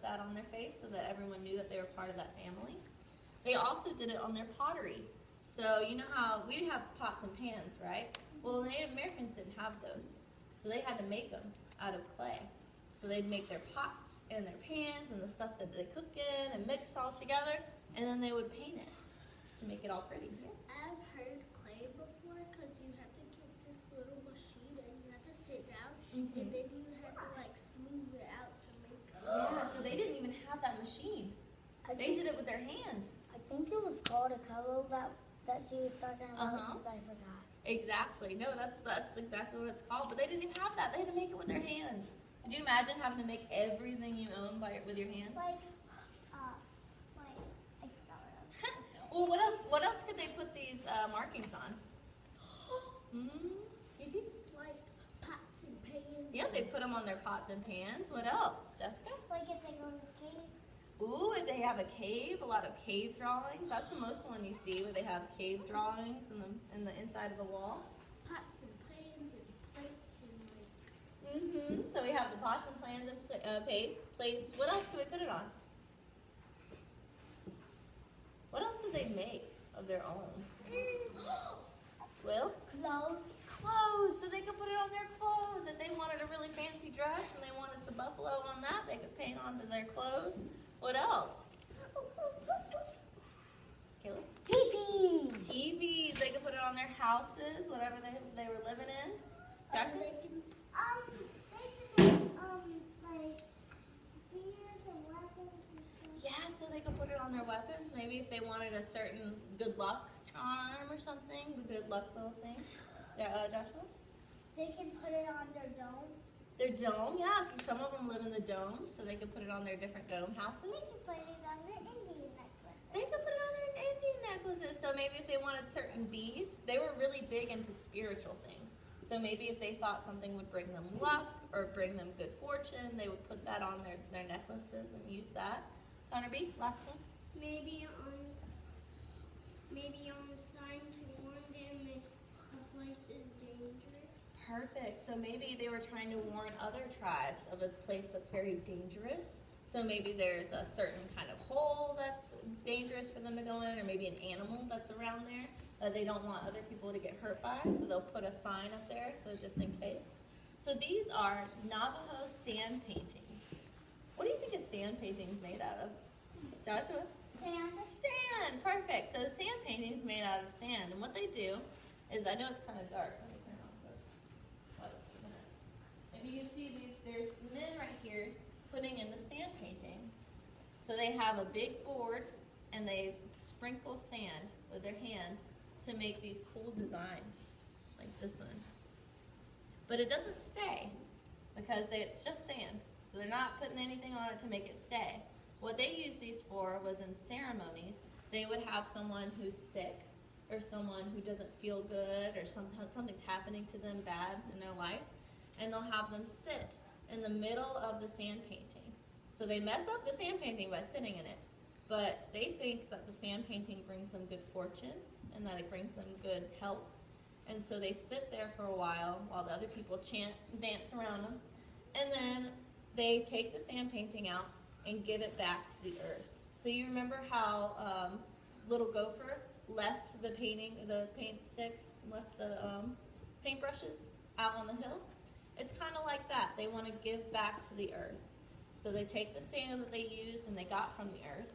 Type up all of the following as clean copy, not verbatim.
that on their face so that everyone knew that they were part of that family. They also did it on their pottery. So you know how we have pots and pans, right? Well, the Native Americans didn't have those. So they had to make them out of clay. So they'd make their pots and their pans and the stuff that they cook in and mix all together, and then they would paint it to make it all pretty. Yes? I've heard clay before because you have to get this little machine and you have to sit down and then you have to like smooth it out to make it. Yeah, so they didn't even have that machine. They did it with their hands. I think it was called a color that she was talking about since I forgot. Exactly. No, that's exactly what it's called. But they didn't even have that. They had to make it with their hands. Could you imagine having to make everything you own with your hands? Like, I forgot what else. Well, what else could they put these markings on? Gigi? Like pots and pans. Yeah, they put them on their pots and pans. What else, Jessica? Like if they go in the cave. Ooh, if they have a cave, a lot of cave drawings. That's the most one you see, where they have cave drawings in the inside of the wall. Pots and pans and plates and like. So we have the pots and pans and plates. What else can we put it on? What else do they make of their own? Will? Clothes. Clothes, so they could put it on their clothes. If they wanted a really fancy dress and they wanted some buffalo on that, they could paint onto their clothes. What else? Kaylee? TVs, they could put it on their houses, whatever they were living in. Jackson? They can like spears and weapons and stuff. Yeah, so they could put it on their weapons. Maybe if they wanted a certain good luck charm or something, the good luck little thing. Joshua? They can put it on their dome. Their dome, yeah. Some of them live in the domes, so they could put it on their different dome houses. They can put it on their Indian necklace. They could put it on their Indian necklaces. So maybe if they wanted certain beads, they were really big into spiritual things. So maybe if they thought something would bring them luck or bring them good fortune, they would put that on their necklaces and use that. Connor B, last one. Maybe on the sign to warn them if a place is dangerous. Perfect. So maybe they were trying to warn other tribes of a place that's very dangerous. So maybe there's a certain kind of hole that's dangerous for them to go in, or maybe an animal that's around there that they don't want other people to get hurt by. So they'll put a sign up there, so just in case. So these are Navajo sand paintings. What do you think a sand painting is made out of? Joshua? Sand. Sand. Perfect. So sand painting is made out of sand, and what they do is, I know it's kind of dark. Let me turn on the light. And you can see there's men right here putting in the sand paintings. So they have a big board and they sprinkle sand with their hand to make these cool designs like this one. But it doesn't stay because it's just sand. So they're not putting anything on it to make it stay. What they used these for was in ceremonies. They would have someone who's sick or someone who doesn't feel good or something's happening to them bad in their life, and they'll have them sit in the middle of the sand painting. So they mess up the sand painting by sitting in it, but they think that the sand painting brings them good fortune and that it brings them good health. And so they sit there for a while the other people chant and dance around them, and then they take the sand painting out and give it back to the earth. So you remember how Little Gopher left the paint sticks, left the paintbrushes out on the hill? It's kind of like that. They want to give back to the earth. So they take the sand that they used and they got from the earth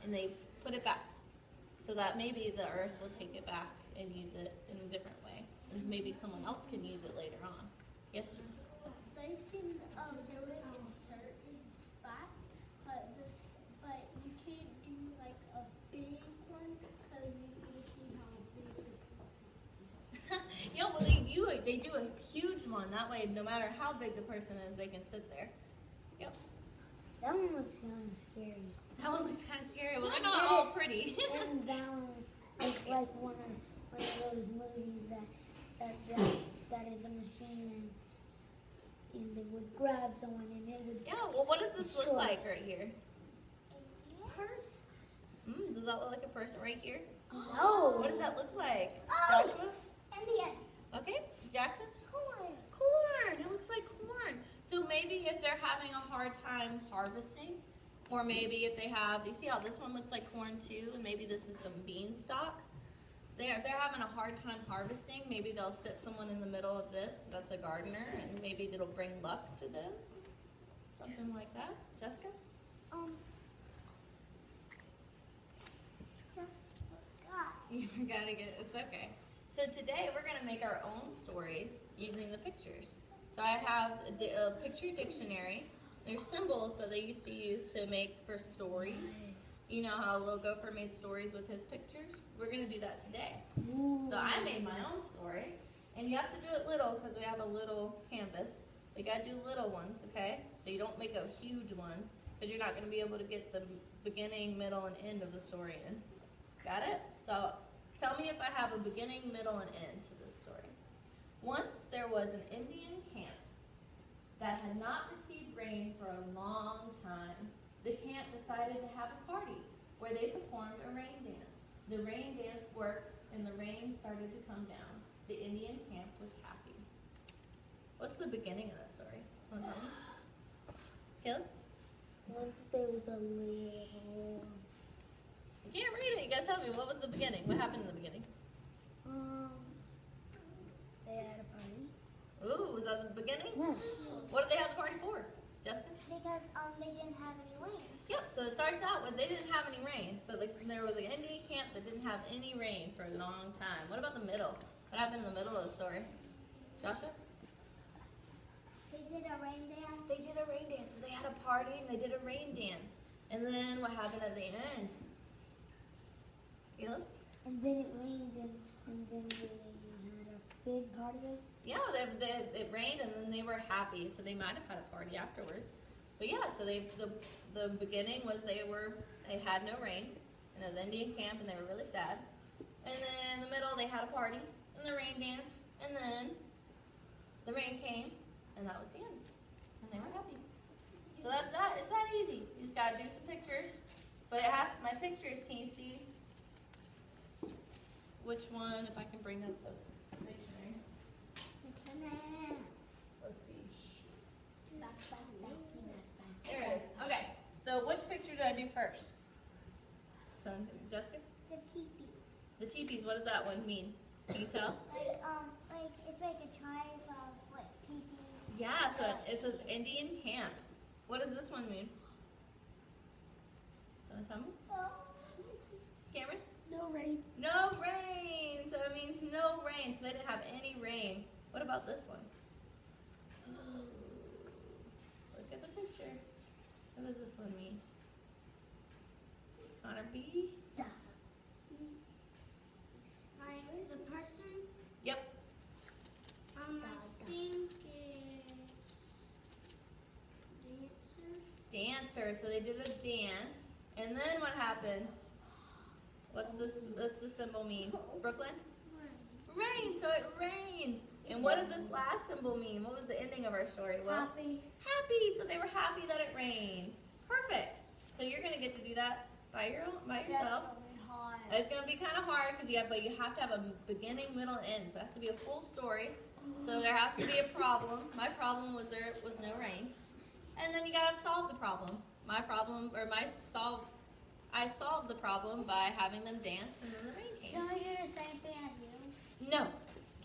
and they put it back so that maybe the earth will take it back and use it in a different way. And maybe someone else can use it later on. Yes, Jess? They can do it in certain spots, but you can't do like a big one because you can see how big the piece is. Yeah, well, they do a huge one. That way, no matter how big the person is, they can sit there. Yep. That one looks kind of scary. That one looks kind of scary. Well, they're not all pretty. And that one looks like one of those movies that is a machine and they would grab someone and it would. Yeah, well, what does this look like right here? Purse. Does that look like a person right here? No. What does that look like? Oh. Joshua? Indian. Okay, Jackson? Corn. Corn. It looks like corn. So maybe if they're having a hard time harvesting, Or maybe if they have, you see how this one looks like corn too, and maybe this is some bean stock. If they're having a hard time harvesting, maybe they'll sit someone in the middle of this that's a gardener, and maybe it'll bring luck to them. Something like that. Jessica? Just forgot. You forgot to get it. It's okay. So today we're going to make our own stories using the pictures. So I have a picture dictionary. There's symbols that they used to use to make for stories. You know how Lil Gopher made stories with his pictures? We're going to do that today. So I made my own story. And you have to do it little because we have a little canvas. You got to do little ones, okay? So you don't make a huge one because you're not going to be able to get the beginning, middle, and end of the story in. Got it? So tell me if I have a beginning, middle, and end to this story. Once there was an Indian camp that had not received rain for a long time. The camp decided to have a party where they performed a rain dance. The rain dance worked and the rain started to come down. The Indian camp was happy. What's the beginning of that story? Wanna tell me? Caleb? Once there was a little. You can't read it. You gotta tell me. What was the beginning? What happened in the beginning? They had a party. Ooh, was that the beginning? No. What did they have the party for? Jessica? Because they didn't have any rain. Yep, so it starts out with they didn't have any rain. So there was an Indian camp that didn't have any rain for a long time. What about the middle? What happened in the middle of the story? Joshua? They did a rain dance. They did a rain dance. So they had a party and they did a rain dance. And then what happened at the end? Caleb? And then it rained, and then they had a big party. Yeah, it rained and then they were happy. So they might have had a party afterwards. But yeah, so the beginning was they had no rain. And it was Indian camp and they were really sad. And then in the middle they had a party and the rain dance. And then the rain came and that was the end. And they were happy. So that's that. It's that easy. You just gotta do some pictures. But it has my pictures. Can you see which one? If I can bring up the dictionary. Let's see. There it is. Okay. So which picture did I do first? So Jessica? The teepees. The teepees. What does that one mean? Can you tell? Like it's like a tribe of what teepees. Yeah. So it's an Indian camp. What does this one mean? Someone tell me? Cameron? No rain. No rain. So it means no rain. So they didn't have any rain. What about this one? Look at the picture. What does this one mean? Connor B? The person. Yep. I think it's Dancer. So they did a dance. And then what happened? What's the symbol mean? Brooklyn? Rain. So it rained. And what does this last symbol mean? What was the ending of our story? Well, happy. happy. So they were happy that it rained. Perfect. So you're gonna get to do that by yourself. It's gonna be kind of hard because you have to have a beginning, middle, and end. So it has to be a full story. So there has to be a problem. My problem was there was no rain, and then you gotta solve the problem. I solved the problem by having them dance, and then the rain came. Can we do the same thing as you? No,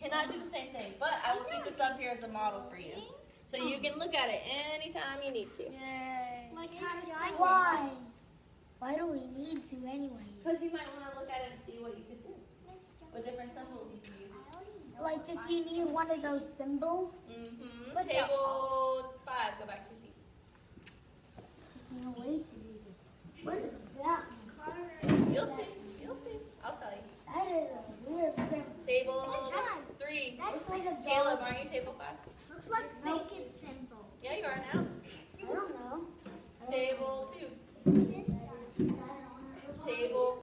cannot do the same thing. But I will keep this up here as a model for you, so you can look at it anytime you need to. Yay. Like how did I Why? Why do we need to anyways? Because you might want to look at it and see what you could do. What different symbols you can use. Like if you need one of those symbols. Mm-hmm. But Table 5, go back to your seat. There's no way to do this. What is that? You'll see. You'll see. I'll tell you. That is a weird symbol. Table 3. That's like a Caleb, dog. are you table 5? Looks like bacon symbol. Yeah, you are now. I don't know. Table 2. This guy. Table